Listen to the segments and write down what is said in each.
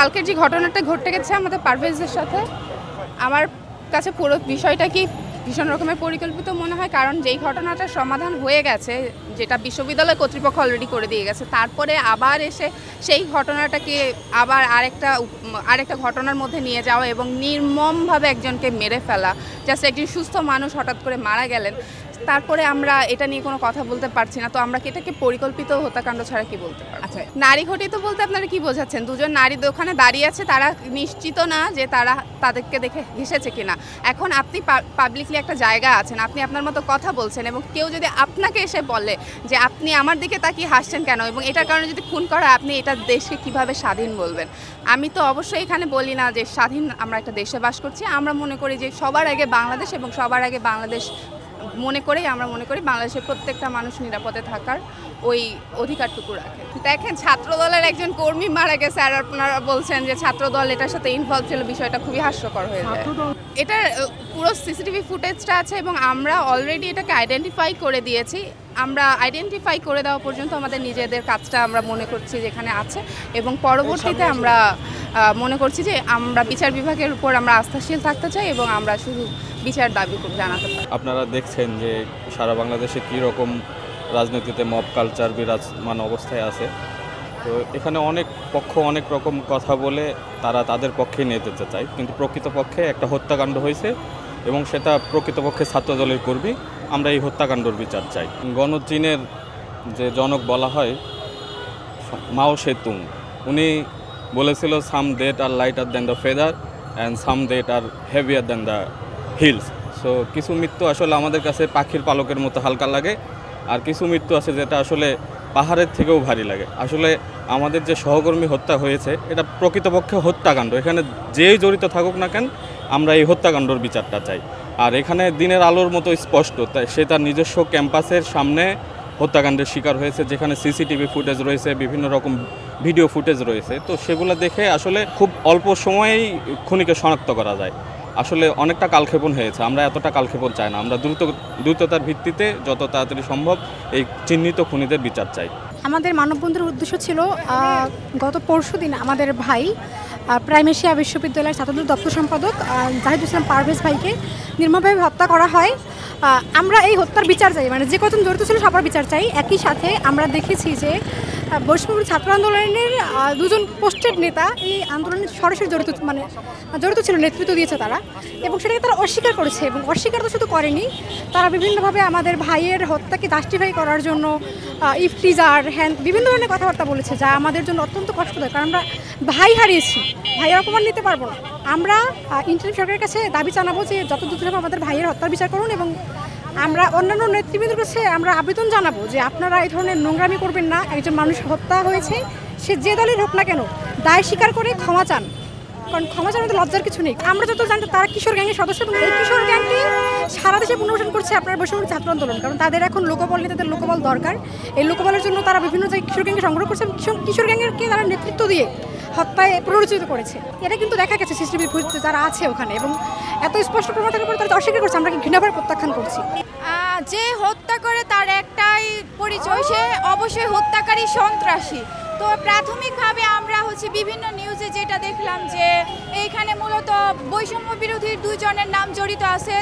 কালকের যে ঘটনাটা ঘটে গেছে আমাদের পারভেজের সাথে, আমার কাছে পুরো বিষয়টা কি ভীষণ রকমের পরিকল্পিত মনে হয়। কারণ যেই ঘটনাটার সমাধান হয়ে গেছে, যেটা বিশ্ববিদ্যালয় কর্তৃপক্ষ অলরেডি করে দিয়ে গেছে, তারপরে আবার এসে সেই ঘটনাটাকে আবার আরেকটা ঘটনার মধ্যে নিয়ে যাওয়া এবং নির্মমভাবে একজনকে মেরে ফেলা, জাস্ট একজন সুস্থ মানুষ হঠাৎ করে মারা গেলেন, তারপরে আমরা এটা নিয়ে কোনো কথা বলতে পারছি না। তো আমরা কি এটাকে পরিকল্পিত হত্যাকাণ্ড ছাড়া কি বলতে পারি? আচ্ছা, নারী ঘটিত বলতে আপনারা কি বোঝাচ্ছেন? দুজন নারী ওখানে দাঁড়িয়ে আছে, তারা নিশ্চিত না যে তাদেরকে দেখে হেসেছে কিনা। এখন আপনি পাবলিকলি একটা জায়গা আছেন, আপনি আপনার মতো কথা বলছেন, এবং কেউ যদি আপনাকে এসে বলে যে আপনি আমার দিকে তাকিয়ে হাসছেন কেন, এবং এটার কারণে যদি খুন করা, আপনি এটা দেশকে কিভাবে স্বাধীন বলবেন? আমি তো অবশ্যই এখানে বলি না যে স্বাধীন আমরা একটা দেশে বাস করছি। আমরা মনে করি যে সবার আগে বাংলাদেশ, এবং সবার আগে বাংলাদেশ আমরা মনে করি বাংলাদেশের প্রত্যেকটা মানুষ নিরাপদে থাকার ওই অধিকারটুকু রাখে। দেখেন, ছাত্রদলের একজন কর্মী মারা গেছে, আর আপনারা বলছেন যে ছাত্রদল এটার সাথে ইনভলভ ছিল, বিষয়টা খুবই হাস্যকর হয়ে যায়। এটার পুরো সিসিটিভি ফুটেজটা আছে এবং আমরা অলরেডি এটাকে আইডেন্টিফাই করে দিয়েছি। আমরা আইডেন্টিফাই করে দেওয়া পর্যন্ত আমাদের নিজেদের কাজটা আমরা মনে করছি যেখানে আছে, এবং পরবর্তীতে আমরা মনে করছি যে আমরা বিচার বিভাগের উপর আমরা আস্থাশীল থাকতে চাই এবং আমরা শুধু বিচার দাবি জানাতে পারি। আপনারা দেখছেন যে সারা বাংলাদেশে কী রকম রাজনীতিতে মব কালচার বিরাজমান অবস্থায় আছে। তো এখানে অনেক পক্ষ অনেক রকম কথা বলে তারা তাদের পক্ষে নিয়ে যেতে চায়, কিন্তু প্রকৃতপক্ষে একটা হত্যাকাণ্ড হয়েছে এবং সেটা প্রকৃতপক্ষে ছাত্রদলের কর্মী। আমরা এই হত্যাকাণ্ডর বিচার চাই। গণচীনের যে জনক বলা হয় মাও সেতুং, উনি বলেছিল some death are lighter than the feather and some death are heavier than the hills. So কিছু মৃত্যু আসলে আমাদের কাছে পাখির পালকের মতো হালকা লাগে, আর কিছু মৃত্যু আছে যেটা আসলে পাহাড়ের থেকেও ভারী লাগে। আসলে আমাদের যে সহকর্মী হত্যা হয়েছে এটা প্রকৃতপক্ষে হত্যাকাণ্ড। এখানে যেই জড়িত থাকুক না কেন, আমরা এই হত্যাকাণ্ডর বিচারটা চাই। আর এখানে দিনের আলোর মতো স্পষ্ট, তাই সে তার নিজস্ব ক্যাম্পাসের সামনে হত্যাকাণ্ডের শিকার হয়েছে, যেখানে সিসিটিভি ফুটেজ রয়েছে, বিভিন্ন রকম ভিডিও ফুটেজ রয়েছে। তো সেগুলো দেখে আসলে খুব অল্প সময়েই খুনিকে শনাক্ত করা যায়। আসলে অনেকটা কালক্ষেপণ হয়েছে, আমরা এতটা কালক্ষেপণ চাই না। আমরা দ্রুততার ভিত্তিতে যত তাড়াতাড়ি সম্ভব এই চিহ্নিত খুনিদের বিচার চাই। আমাদের মানববন্ধনের উদ্দেশ্য ছিল গত পরশুদিন আমাদের ভাই প্রাইম এশিয়া বিশ্ববিদ্যালয়ের ছাত্রদল দপ্তর সম্পাদক জাহিদুল ইসলাম পারভেজ ভাইকে নির্মমভাবে হত্যা করা হয়। আমরা এই হত্যার বিচার চাই, মানে যে কজন জড়িত ছিল সবার বিচার চাই। একই সাথে আমরা দেখেছি যে বৈষম্যবিরোধী ছাত্র আন্দোলনের দুজন পোস্টেড নেতা এই আন্দোলনে সরাসরি জড়িত ছিল, নেতৃত্ব দিয়েছে তারা, এবং সেটাকে তারা অস্বীকার করেছে। এবং অস্বীকার তো শুধু করেনি, তারা বিভিন্নভাবে আমাদের ভাইয়ের হত্যাকে জাস্টিফাই করার জন্য ইফটিজার বিভিন্ন ধরনের কথাবার্তা বলেছে, যা আমাদের জন্য অত্যন্ত কষ্টদায়ক। কারণ আমরা ভাই হারিয়েছি, ভাইয়ের অপমান নিতে পারবো না। আমরা ইন্টারিম সরকারের কাছে দাবি জানাবো যে যত দ্রুত সম্ভব আমাদের ভাইয়ের হত্যার বিচার করুন, এবং আমরা অন্যান্য নেতৃবৃন্দের কাছে আমরা আবেদন জানাবো যে আপনারা এই ধরনের নোংরামি করবেন না। একজন মানুষ হত্যা হয়েছে, সে যে দলের হোক না কেন, দায় স্বীকার করে ক্ষমা চান, কারণ ক্ষমা চান মধ্যে লজ্জার কিছু নেই। আমরা যত জানতে তারা কিশোর গ্যাংয়ের সদস্য, এবং এই কিশোর গ্যাংটি সারা দেশে পুনর্বাসন করছে আপনার বৈষম্যবিরোধী ছাত্র আন্দোলন। কারণ তাদের এখন লোকবল নেই, তাদের লোকবল দরকার। এই লোকবলের জন্য তারা বিভিন্ন জায়গায় কিশোর গ্যাংকে সংগ্রহ করছে, কিশোর গ্যাংয়েরকে তারা নেতৃত্ব দিয়ে হত্যায় প্ররোচিত করেছে। এটা কিন্তু দেখা গেছে সিসিটিভি ফুটেজে যারা আছে ওখানে, এবং এত স্পষ্ট প্রমাণ থাকার পরে তারা অস্বীকার করছে। আমরা ঘৃণাভাবে প্রত্যাখ্যান করছি। যে হত্যা করে তার একটাই পরিচয়, সে অবশ্যই হত্যাকারী, সন্ত্রাসী। তো প্রাথমিকভাবে আমরা বিভিন্ন নিউজে যেটা দেখলাম যে এইখানে মূলত বৈষম্য বিরোধী দুইজনের নাম জড়িত আছে,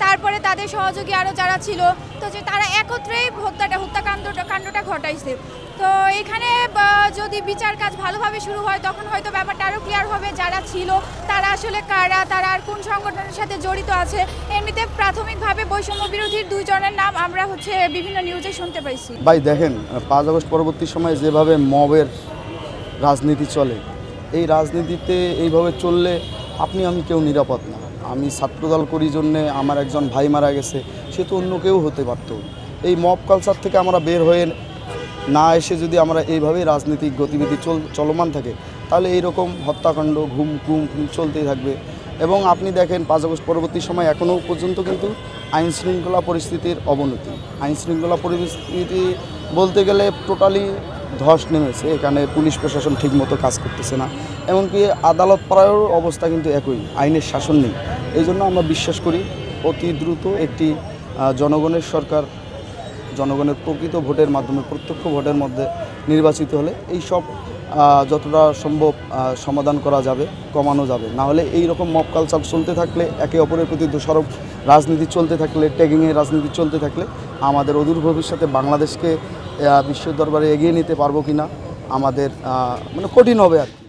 তারপরে তাদের সহযোগী আরও যারা ছিল, তো যে তারা একত্রেই হত্যাকাণ্ডটা ঘটাইছে। তো এখানে যদি বিচার কাজ ভালোভাবে শুরু হয় তখন হয়তো ব্যাপারটা আরও ক্লিয়ার হবে যারা ছিল তারা আসলে কারা, তারা আর কোন সংগঠনের সাথে জড়িত আছে। এমনিতে প্রাথমিকভাবে বৈষম্য বিরোধীর দুইজনের নাম আমরা বিভিন্ন নিউজে শুনতে পাইছি। ভাই দেখেন, 5 আগস্ট পরবর্তী সময়ে যেভাবে মবের রাজনীতি চলে, এই রাজনীতিতে এইভাবে চললে আপনি আমি কেউ নিরাপদ না। আমি ছাত্রদল করি জন্যে আমার একজন ভাই মারা গেছে, সে তো অন্য কেউ হতে পারত। এই মব কালচার থেকে আমরা বের হয়ে না এসে যদি আমরা এইভাবেই রাজনৈতিক গতিবিধি চলমান থাকে, তাহলে এইরকম হত্যাকাণ্ড ঘুম চলতেই থাকবে। এবং আপনি দেখেন 5 আগস্ট পরবর্তী সময় এখনও পর্যন্ত কিন্তু আইনশৃঙ্খলা পরিস্থিতির অবনতি। আইনশৃঙ্খলা পরিস্থিতি বলতে গেলে টোটালি ধস নেমেছে। এখানে পুলিশ প্রশাসন ঠিকমতো কাজ করতেছে না, এমনকি আদালত পাড়ায়ও অবস্থা কিন্তু একই, আইনের শাসন নেই। এই জন্য আমরা বিশ্বাস করি অতি দ্রুত একটি জনগণের সরকার, জনগণের প্রকৃত ভোটের মাধ্যমে, প্রত্যক্ষ ভোটের মধ্যে নির্বাচিত হলে এই সব যতটা সম্ভব সমাধান করা যাবে, কমানো যাবে। না হলে এই রকম মব কালচার চলতে থাকলে, একে অপরের প্রতি দোষারোপ রাজনীতি চলতে থাকলে, ট্যাগিংয়ের রাজনীতি চলতে থাকলে আমাদের অদূর ভবিষ্যতে বাংলাদেশকে বিশ্ব দরবারে এগিয়ে নিতে পারবো কিনা আমাদের মানে কঠিন হবে আর কি।